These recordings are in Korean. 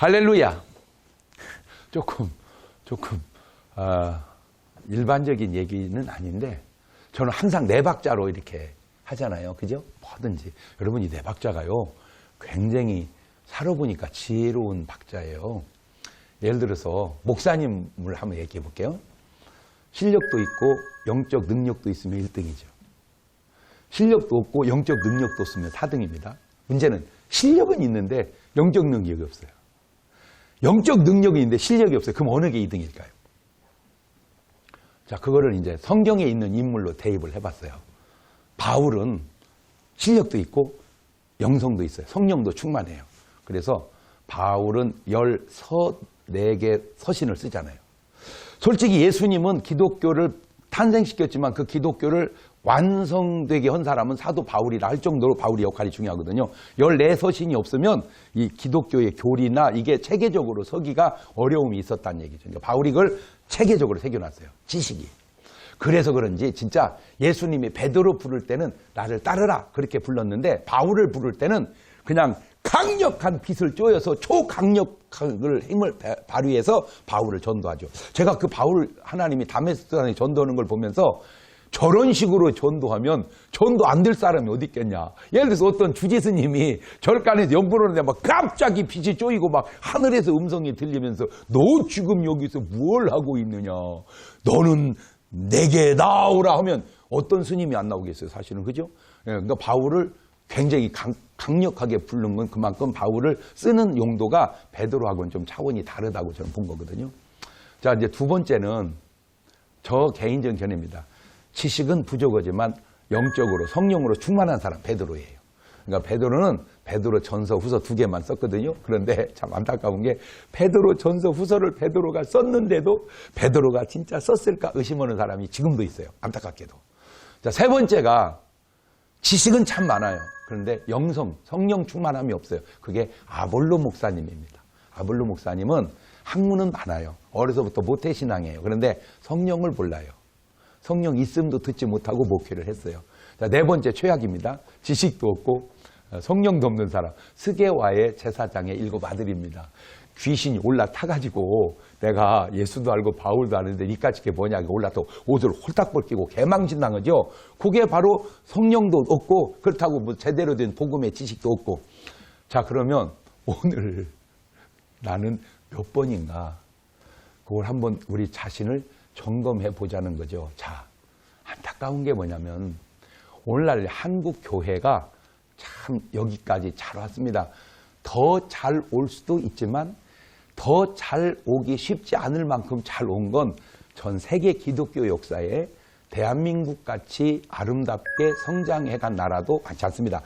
할렐루야. 조금 일반적인 얘기는 아닌데 저는 항상 네 박자로 이렇게 하잖아요. 그죠? 뭐든지. 여러분 이 네 박자가요. 굉장히 살아보니까 지혜로운 박자예요. 예를 들어서 목사님을 한번 얘기해 볼게요. 실력도 있고 영적 능력도 있으면 1등이죠. 실력도 없고 영적 능력도 없으면 4등입니다. 문제는 실력은 있는데 영적 능력이 없어요. 영적 능력이 있는데 실력이 없어요. 그럼 어느 게 2등일까요? 자, 그거를 이제 성경에 있는 인물로 대입을 해봤어요. 바울은 실력도 있고 영성도 있어요. 성령도 충만해요. 그래서 바울은 14개 서신을 쓰잖아요. 솔직히 예수님은 기독교를 탄생시켰지만 그 기독교를 완성되게 한 사람은 사도 바울이라 할 정도로 바울의 역할이 중요하거든요. 14서신이 없으면 이 기독교의 교리나 이게 체계적으로 서기가 어려움이 있었다는 얘기죠. 그러니까 바울이 그걸 체계적으로 새겨놨어요. 지식이. 그래서 그런지 진짜 예수님이 베드로 부를 때는 나를 따르라 그렇게 불렀는데 바울을 부를 때는 그냥 강력한 빛을 쪼여서 초강력한 힘을 발휘해서 바울을 전도하죠. 제가 그 바울 하나님이 다메섹에 전도하는 걸 보면서 저런 식으로 전도하면 전도 안 될 사람이 어디 있겠냐. 예를 들어서 어떤 주지스님이 절간에서 연구를 하는데 막 갑자기 빛이 쪼이고 막 하늘에서 음성이 들리면서 너 지금 여기서 뭘 하고 있느냐. 너는 내게 나오라 하면 어떤 스님이 안 나오겠어요. 사실은. 그죠? 그러니까 바울을 굉장히 강력하게 부른 건 그만큼 바울을 쓰는 용도가 베드로하고는 좀 차원이 다르다고 저는 본 거거든요. 자, 이제 두 번째는 저 개인적인 견해입니다. 지식은 부족하지만 영적으로 성령으로 충만한 사람 베드로예요. 그러니까 베드로는 베드로 전서 후서 2개만 썼거든요. 그런데 참 안타까운 게 베드로 전서 후서를 베드로가 썼는데도 베드로가 진짜 썼을까 의심하는 사람이 지금도 있어요. 안타깝게도. 자, 세 번째가 지식은 참 많아요. 그런데 영성, 성령 충만함이 없어요. 그게 아볼로 목사님입니다. 아볼로 목사님은 학문은 많아요. 어려서부터 모태신앙이에요. 그런데 성령을 몰라요. 성령 있음도 듣지 못하고 목회를 했어요. 자, 네 번째 최악입니다. 지식도 없고 성령도 없는 사람. 스게와의 제사장의 7 아들입니다. 귀신이 올라타가지고 내가 예수도 알고 바울도 아는데 니까지 게 뭐냐 올라타고 옷을 홀딱 벗기고 개망신당하죠. 그게 바로 성령도 없고 그렇다고 뭐 제대로 된 복음의 지식도 없고. 자, 그러면 오늘 나는 몇 번인가 그걸 한번 우리 자신을 점검해 보자는 거죠. 자, 안타까운 게 뭐냐면 오늘날 한국 교회가 참 여기까지 잘 왔습니다. 더 잘 올 수도 있지만 더 잘 오기 쉽지 않을 만큼 잘 온 건 전 세계 기독교 역사에 대한민국 같이 아름답게 성장해간 나라도 많지 않습니다.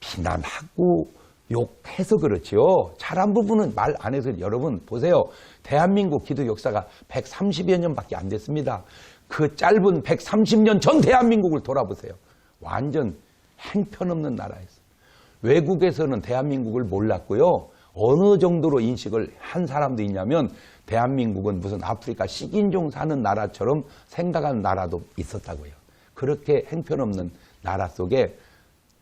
비난하고 욕해서 그렇지요. 잘한 부분은 말 안 해서 여러분 보세요. 대한민국 기독 역사가 130여 년밖에 안 됐습니다. 그 짧은 130년 전 대한민국을 돌아보세요. 완전 행편없는 나라였어요. 외국에서는 대한민국을 몰랐고요. 어느 정도로 인식을 한 사람도 있냐면 대한민국은 무슨 아프리카 식인종 사는 나라처럼 생각하는 나라도 있었다고요. 그렇게 행편없는 나라 속에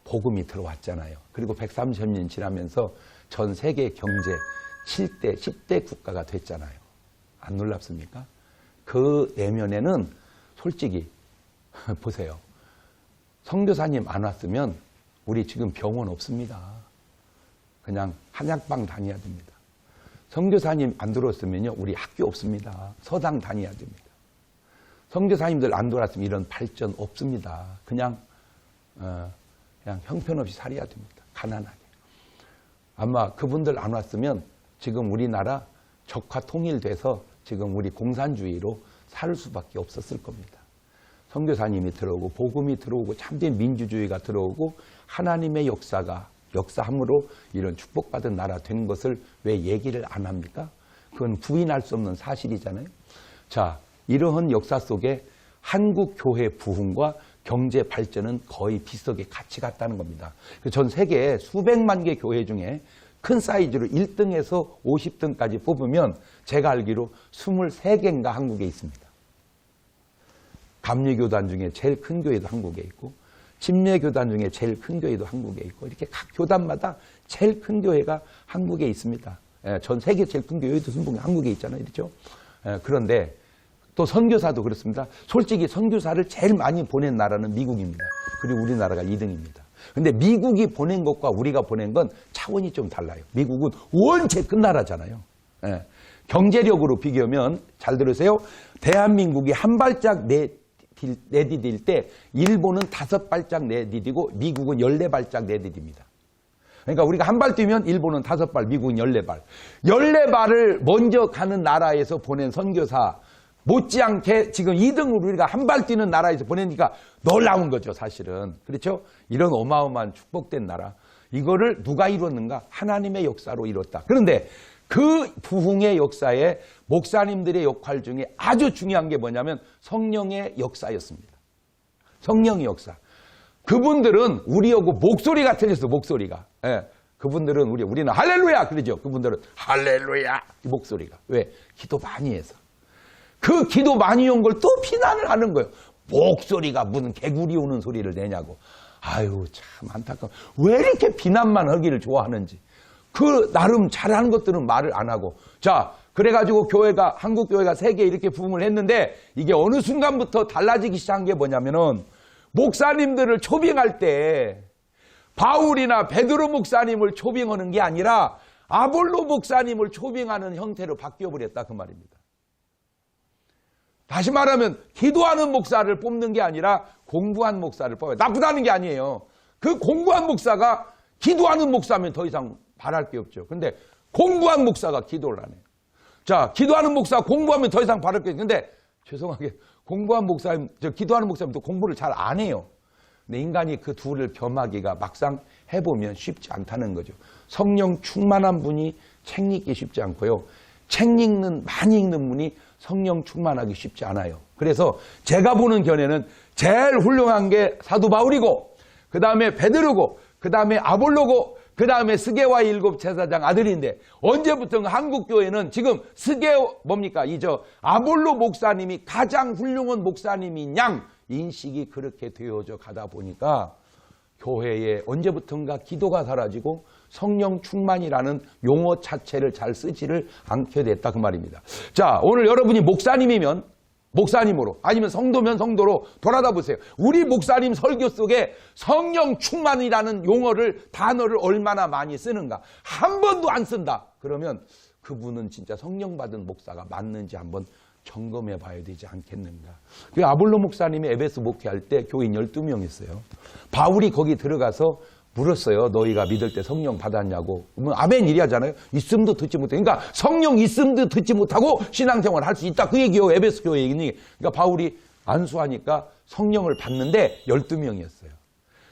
복음이 들어왔잖아요. 그리고 130년 지나면서 전 세계 경제 7대, 10대 국가가 됐잖아요. 안 놀랍습니까? 그 내면에는 솔직히 보세요. 선교사님 안 왔으면 우리 지금 병원 없습니다. 그냥 한약방 다녀야 됩니다. 선교사님 안 들어왔으면요 우리 학교 없습니다. 서당 다녀야 됩니다. 선교사님들 안 들어왔으면 이런 발전 없습니다. 그냥 형편없이 살아야 됩니다. 가난하게. 아마 그분들 안 왔으면 지금 우리나라 적화 통일돼서 지금 우리 공산주의로 살 수밖에 없었을 겁니다. 선교사님이 들어오고 복음이 들어오고 참된 민주주의가 들어오고 하나님의 역사함으로 이런 축복받은 나라 된 것을 왜 얘기를 안 합니까? 그건 부인할 수 없는 사실이잖아요. 자, 이러한 역사 속에 한국 교회 부흥과 경제 발전은 거의 비슷하게 같이 갔다는 겁니다. 전 세계에 수백만 개 교회 중에 큰 사이즈로 1등에서 50등까지 뽑으면 제가 알기로 23개인가 한국에 있습니다. 감리교단 중에 제일 큰 교회도 한국에 있고 침례교단 중에 제일 큰 교회도 한국에 있고 이렇게 각 교단마다 제일 큰 교회가 한국에 있습니다. 전 세계 제일 큰 교회도 순복음 한국에 있잖아요. 그렇죠? 그런데 또 선교사도 그렇습니다. 솔직히 선교사를 제일 많이 보낸 나라는 미국입니다. 그리고 우리나라가 2등입니다. 근데 미국이 보낸 것과 우리가 보낸 건 차원이 좀 달라요. 미국은 원체 큰 나라잖아요. 경제력으로 비교하면 잘 들으세요. 대한민국이 한 발짝 내디딜 때 일본은 5발짝 내디디고 미국은 14발짝 내디딥니다. 그러니까 우리가 한 발 뛰면 일본은 5발, 미국은 14발. 14발을 먼저 가는 나라에서 보낸 선교사 못지않게 지금 2등으로 우리가 한 발 뛰는 나라에서 보내니까 놀라운 거죠, 사실은. 그렇죠? 이런 어마어마한 축복된 나라. 이거를 누가 이뤘는가? 하나님의 역사로 이뤘다. 그런데 그 부흥의 역사에 목사님들의 역할 중에 아주 중요한 게 뭐냐면 성령의 역사였습니다. 성령의 역사. 그분들은 우리하고 목소리가 틀렸어, 목소리가. 그분들은 우리는 할렐루야! 그러죠. 그분들은 할렐루야! 이 목소리가. 왜? 기도 많이 해서. 그 기도 많이 온 걸 또 비난을 하는 거예요. 목소리가 무슨 개구리 우는 소리를 내냐고. 아유, 참 안타까워. 왜 이렇게 비난만 하기를 좋아하는지. 그 나름 잘하는 것들은 말을 안 하고. 자, 그래가지고 한국 교회가 세계에 이렇게 부흥을 했는데 이게 어느 순간부터 달라지기 시작한 게 뭐냐면은 목사님들을 초빙할 때 바울이나 베드로 목사님을 초빙하는 게 아니라 아볼로 목사님을 초빙하는 형태로 바뀌어버렸다 그 말입니다. 다시 말하면 기도하는 목사를 뽑는 게 아니라 공부한 목사를 뽑아요. 나쁘다는 게 아니에요. 그 공부한 목사가 기도하는 목사면 더 이상 바랄 게 없죠. 근데 공부한 목사가 기도를 안 해요. 자, 기도하는 목사 공부하면 더 이상 바랄 게 없는데 죄송하게 공부한 목사님, 기도하는 목사님도 공부를 잘 안 해요. 근데 인간이 그 둘을 겸하기가 막상 해보면 쉽지 않다는 거죠. 성령 충만한 분이 책 읽기 쉽지 않고요. 많이 읽는 분이 성령 충만하기 쉽지 않아요. 그래서 제가 보는 견해는 제일 훌륭한 게 사도 바울이고, 그 다음에 베드로고, 그 다음에 아볼로고, 그 다음에 스게와 7 제사장 아들인데, 언제부턴가 한국교회는 지금 아볼로 목사님이 가장 훌륭한 목사님인 양 인식이 그렇게 되어져 가다 보니까 교회에 언제부턴가 기도가 사라지고 성령 충만이라는 용어 자체를 잘 쓰지를 않게 됐다 그 말입니다. 자, 오늘 여러분이 목사님이면 목사님으로 아니면 성도면 성도로 돌아다 보세요. 우리 목사님 설교 속에 성령 충만이라는 단어를 얼마나 많이 쓰는가. 한 번도 안 쓴다. 그러면 그분은 진짜 성령 받은 목사가 맞는지 한번 점검해 봐야 되지 않겠는가. 그 아볼로 목사님이 에베소 목회할 때 교인 12명 있어요. 바울이 거기 들어가서 물었어요. 너희가 믿을 때 성령 받았냐고. 아멘 이리 하잖아요. 있음도 듣지 못해. 그러니까 성령 있음도 듣지 못하고 신앙생활을 할 수 있다. 그 얘기요. 에베소 교회 얘기니. 그러니까 바울이 안수하니까 성령을 받는데 12명이었어요.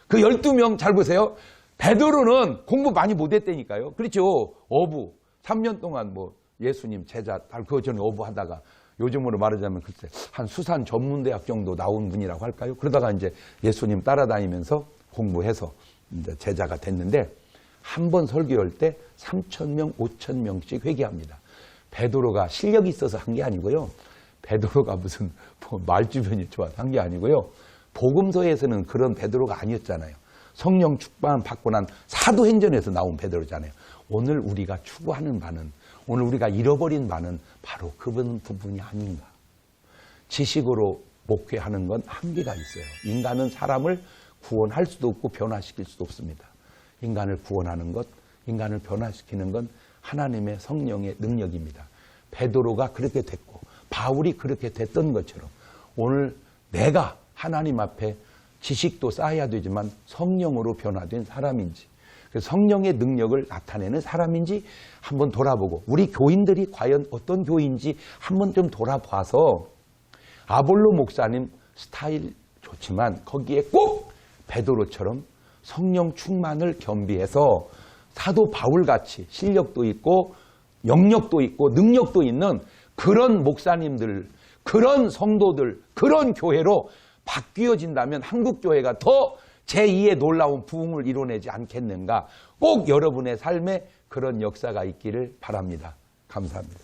그 12명 잘 보세요. 베드로는 공부 많이 못했다니까요. 그렇죠. 어부. 3년 동안 예수님 제자, 그거 전에 어부하다가 요즘으로 말하자면 글쎄 한 수산 전문대학 정도 나온 분이라고 할까요? 그러다가 이제 예수님 따라다니면서 공부해서 이제 제자가 됐는데 한 번 설교할 때 3,000명, 5,000명씩 회개합니다. 베드로가 실력이 있어서 한 게 아니고요. 베드로가 무슨 말주변이 좋아서 한 게 아니고요. 복음서에서는 그런 베드로가 아니었잖아요. 성령 축반 받고 난 사도행전에서 나온 베드로잖아요. 오늘 우리가 추구하는 바는, 오늘 우리가 잃어버린 바는 바로 그분 부분이 아닌가. 지식으로 목회하는 건 한계가 있어요. 인간은 사람을 구원할 수도 없고 변화시킬 수도 없습니다. 인간을 구원하는 것, 인간을 변화시키는 건 하나님의 성령의 능력입니다. 베드로가 그렇게 됐고 바울이 그렇게 됐던 것처럼 오늘 내가 하나님 앞에 지식도 쌓아야 되지만 성령으로 변화된 사람인지, 성령의 능력을 나타내는 사람인지 한번 돌아보고 우리 교인들이 과연 어떤 교인인지 한번 좀 돌아봐서 아볼로 목사님 스타일 좋지만 거기에 꼭 베드로처럼 성령 충만을 겸비해서 사도 바울같이 실력도 있고 영역도 있고 능력도 있는 그런 목사님들, 그런 성도들, 그런 교회로 바뀌어진다면 한국교회가 더 제2의 놀라운 부흥을 이뤄내지 않겠는가. 꼭 여러분의 삶에 그런 역사가 있기를 바랍니다. 감사합니다.